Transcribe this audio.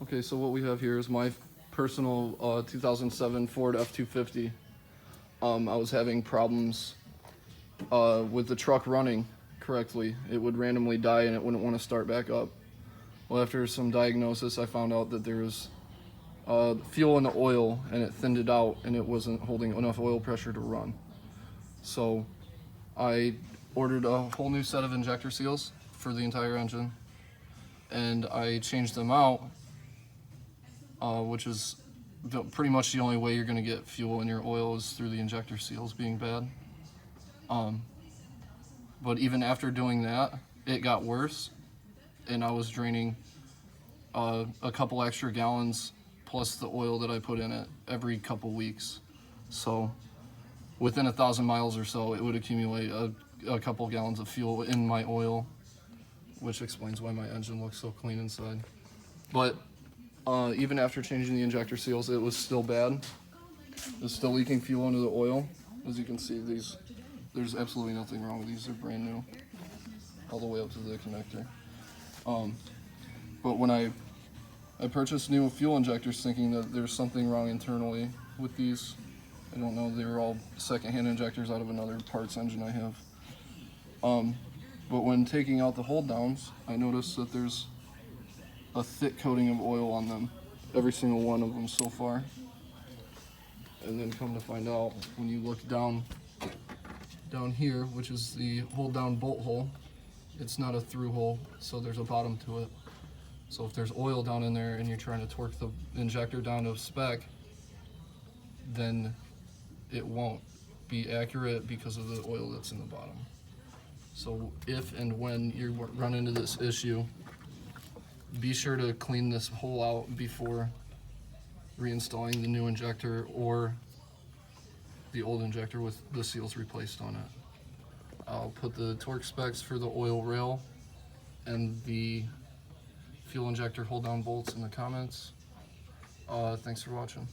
Okay, so what we have here is my personal 2007 Ford F-250. I was having problems with the truck running correctly. It would randomly die and it wouldn't want to start back up. Well, after some diagnosis, I found out that there was fuel in the oil and it thinned it out and it wasn't holding enough oil pressure to run. So I ordered a whole new set of injector seals for the entire engine, and I changed them out, which is pretty much the only way you're going to get fuel in your oil is through the injector seals being bad. But even after doing that, it got worse, and I was draining a couple extra gallons plus the oil that I put in it every couple weeks. So within 1,000 miles or so, it would accumulate a couple gallons of fuel in my oil, which explains why my engine looks so clean inside. But even after changing the injector seals, it was still bad. It was still leaking fuel into the oil. As you can see, there's absolutely nothing wrong with these. They're brand new, all the way up to the connector. But when I purchased new fuel injectors thinking that there's something wrong internally with these, I don't know, they were all secondhand injectors out of another parts engine I have. But when taking out the hold downs, I noticed that there's a thick coating of oil on them, every single one of them so far. And then come to find out, when you look down here, which is the hold down bolt hole, it's not a through hole, so there's a bottom to it. So if there's oil down in there and you're trying to torque the injector down to spec, then it won't be accurate because of the oil that's in the bottom. So if and when you run into this issue, be sure to clean this hole out before reinstalling the new injector or the old injector with the seals replaced on it. I'll put the torque specs for the oil rail and the fuel injector hold down bolts in the comments. Thanks for watching.